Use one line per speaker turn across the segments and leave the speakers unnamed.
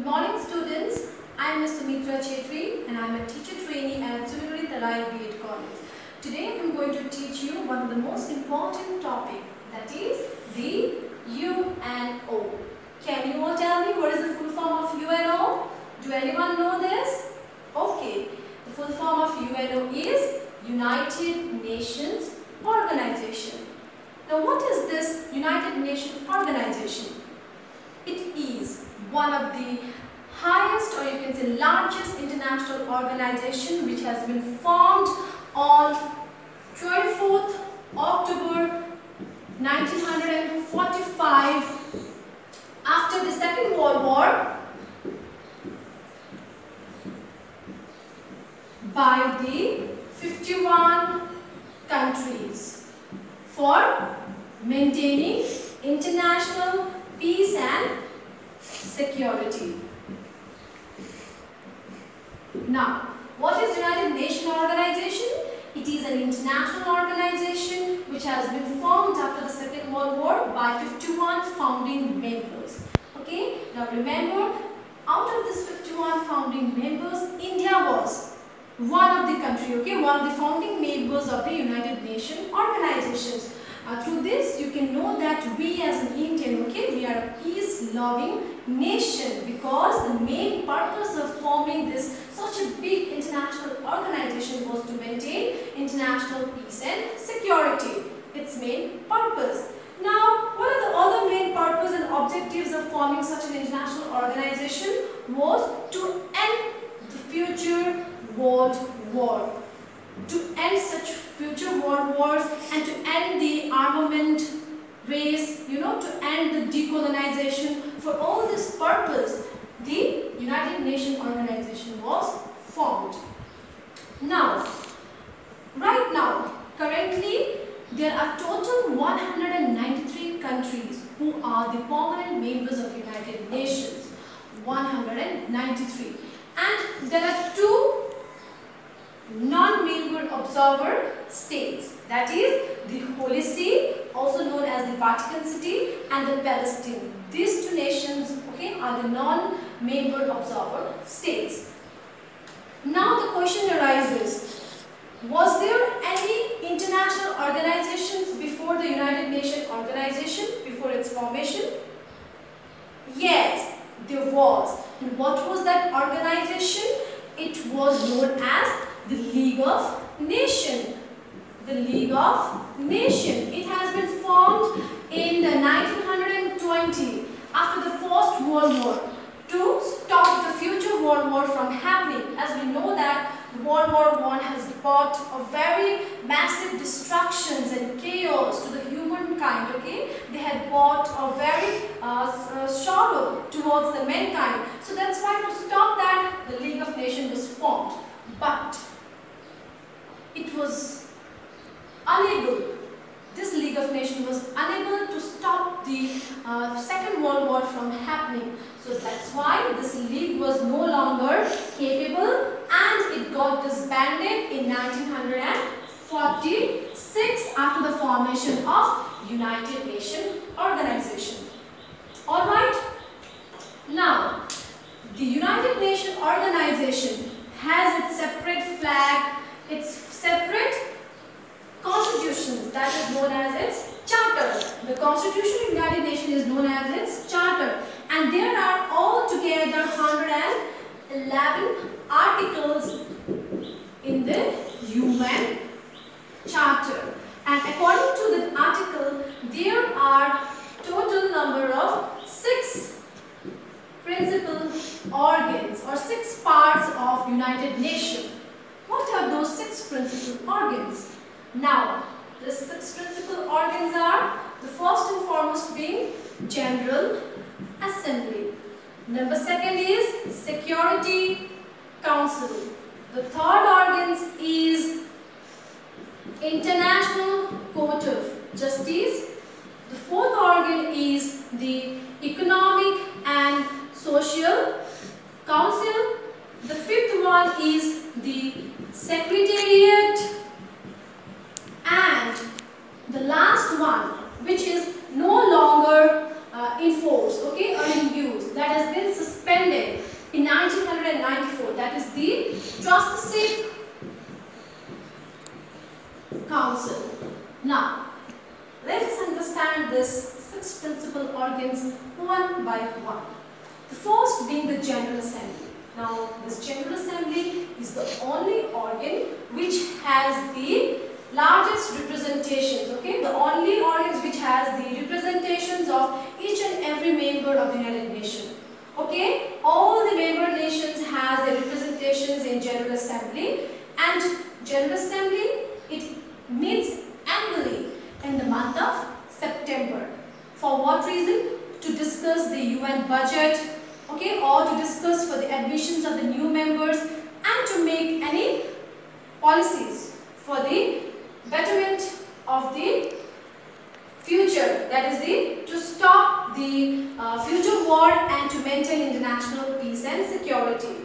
morning, students. I am Ms. Sumitra Chetri and I am a teacher trainee at Sunaguri Talai B.Ed College. Today I am going to teach you one of the most important topic, that is the UNO. Can you all tell me what is the full form of UNO? Do anyone know this? Okay, the full form of UNO is United Nations Organization. Now what is this United Nations Organization? It is one of the highest, or you can say largest, international organization which has been formed on 24th October 1945 after the Second World War by the 51 countries for maintaining international peace and security. Now, what is United Nations Organization? It is an international organization which has been formed after the Second World War by 51 founding members. Okay, now remember, out of this 51 founding members, India was one of the country, okay, one of the founding members of the United Nations organizations. Through this, you can know that we as an Indian, okay, we are a peace-loving nation, because the main purpose of forming this such a big international organization was to maintain international peace and security. Its main purpose. Now, what are the other main purpose and objectives of forming such an international organization? Was to end the future world war. To end such future world wars and to end the armament race, to end the decolonization. For all this purpose, the United Nations Organization was formed. Now, right now, currently, there are total 193 countries who are the permanent members of United Nations. 193. And there are two non-member observer states, that is the Holy See, also known as the Vatican City, and the Palestine. These two nations, okay, are the non-member observer states. Now the question arises, was there any international organizations before the United Nations Organization, before its formation? Yes, there was. And what was that organization? It was known as the League of Nations. The League of Nations. It has been formed in the 1920 after the First World War to stop the future world war from happening. As we know that World War I has brought a very massive destructions and chaos to the humankind. Okay, they had brought a very sorrow towards the mankind. So that's why, to stop that, the League of Nations was formed. But it was unable, this League of Nations was unable to stop the Second World War from happening. So that's why this league was no longer capable and it got disbanded in 1946 after the formation of United Nations Organization. Alright, now the United Nations Organization has its separate flag, its separate constitution, that is known as its charter. The Constitution of the United Nations is known as its charter, and there are altogether 111 articles in the UN Charter. And according to the article, there are total number of 6 principal organs or 6 parts of United Nations. What are those 6 principal organs? Now, the 6 principal organs are, the first and foremost being General Assembly. Number 2nd is Security Council. The 3rd organ is International Court of Justice. The 4th organ is the Economic and Social Council. The 5th one is the Secretariat, and the last one, which is no longer in force, okay, or in use, that has been suspended, organs one by one. The first being the General Assembly. Now, this General Assembly is the only organ which has the largest representations, okay? The only organs which has the representations of each and every member of the United Nations. Okay? All the member nations has their representations in General Assembly, and General Assembly, it meets annually in the month of September. For what reason? To discuss the UN budget, okay, or to discuss for the admissions of the new members and to make any policies for the betterment of the future, that is to stop the future war and to maintain international peace and security.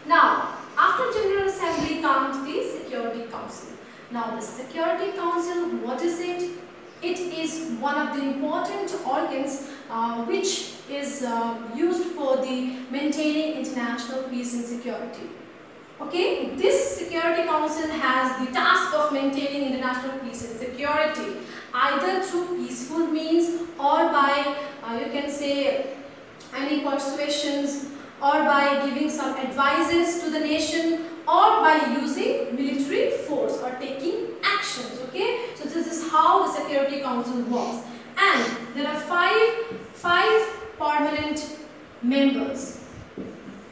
Now, after General Assembly comes the Security Council. Now, the Security Council, what is it? It is one of the important organs which is used for the maintaining international peace and security. Okay, this Security Council has the task of maintaining international peace and security, either through peaceful means or by, you can say, any persuasions, or by giving some advices to the nation, or by using military force or taking actions. Okay, so this is how the Security Council works, and there are five permanent members.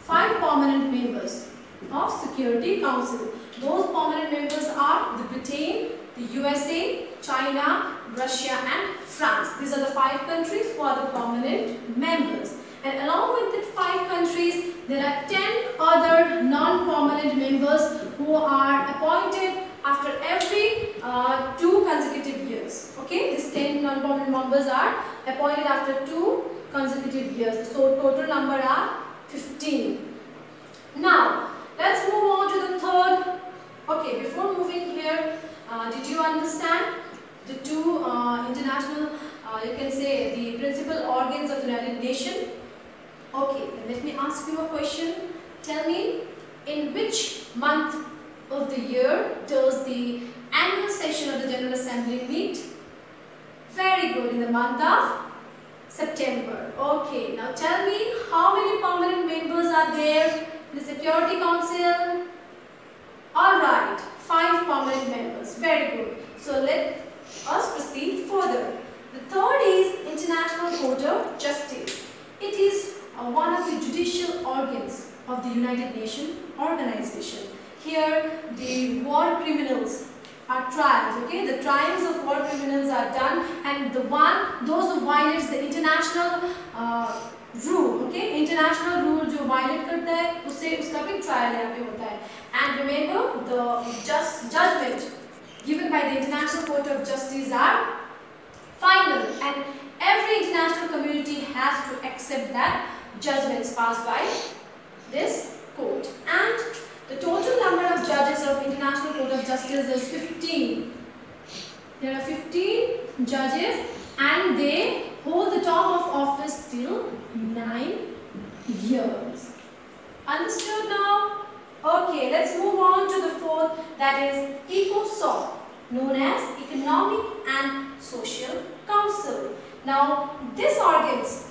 5 permanent members of Security Council. Those permanent members are the Britain, the USA, China, Russia and France. These are the 5 countries who are the permanent members. And along with the 5 countries, there are 10 other non-permanent members who are appointed after every 2 consecutive years. Okay, these 10 non-permanent members are appointed after 2 consecutive years. So total number are 15. Now, let's move on to the third. Okay, before moving here, did you understand the 2 international, you can say, the principal organs of the United Nations? Okay, let me ask you a question. Tell me, in which month of the year does the annual session of the General Assembly meet? Very good, in the month of September. Okay, now tell me, how many permanent members are there in the Security Council? Alright, 5 permanent members. Very good. So let us proceed further. The third is International Court of Justice. It is one of the judicial organs of the United Nations organization. Here the war criminals are tried, okay? The trials of war criminals are done, and those who violates the international rule, okay? International rule जो violate करता है उसका भी trial यहाँ पे होता है. And remember, the judgment given by the International Court of Justice are final, and every international community has to accept that judgments passed by this court. And the total number of judges of International Court of Justice is 15. There are 15 judges, and they hold the term of office till 9 years. Understood now? Okay, let's move on to the fourth, that is ECOSOC, known as Economic and Social Council. Now, this organs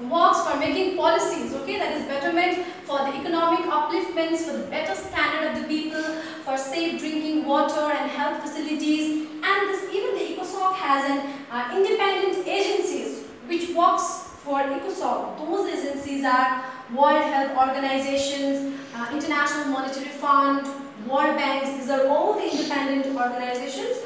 works for making policies, okay, that is betterment for the economic upliftments, for the better standard of the people, for safe drinking water and health facilities. And even the ECOSOC has an independent agencies which works for ECOSOC. Those agencies are World Health Organizations, International Monetary Fund, World Banks. These are all the independent organizations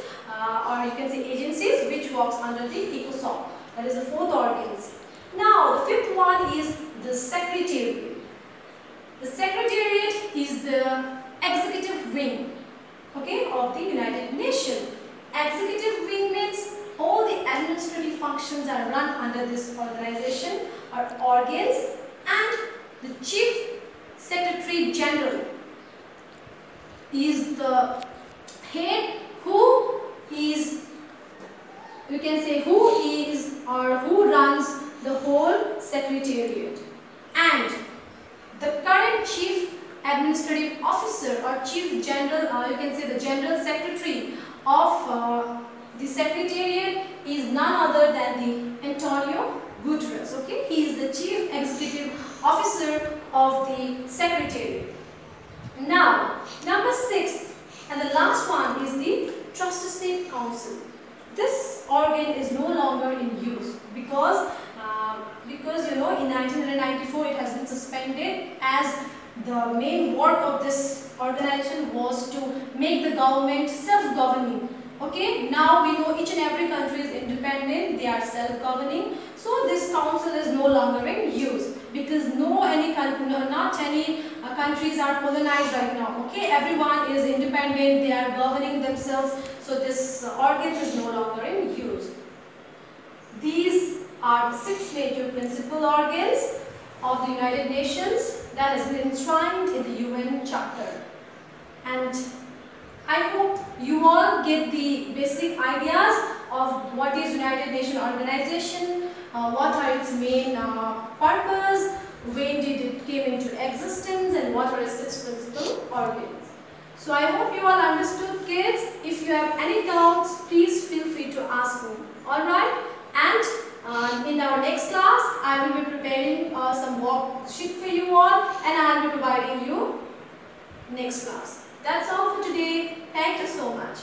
or you can say agencies which works under the ECOSOC. That is the fourth organs. Now, the fifth one is the Secretariat. The Secretariat is the executive wing, okay, of the United Nations. Executive wing means all the administrative functions are run under this organization or organs, and the Chief Secretary General is the head who is, you can say, who is or who runs the whole Secretariat. And the current Chief Administrative Officer or Chief General, you can say the General Secretary of the Secretariat is none other than the Antonio Guterres. Okay, he is the Chief Executive Officer of the Secretariat. Now, number 6 and the last one is the Trusteeship Council. This organ is no longer in use because in 1994 it has been suspended, as the main work of this organization was to make the government self-governing. Okay, now we know each and every country is independent, they are self-governing. So this council is no longer in use because not any countries are colonized right now. Okay, everyone is independent, they are governing themselves. So this organ is no longer in use. These are the 6 major principal organs of the United Nations that has been enshrined in the UN Charter. And I hope you all get the basic ideas of what is United Nations Organization, what are its main purpose, when did it came into existence, and what are its 6 principal organs. So I hope you all understood, kids. If you have any doubts, please feel free to ask me. Alright? And in our next class, I will be preparing some worksheet for you all, and I will be providing you next class. That's all for today. Thank you so much.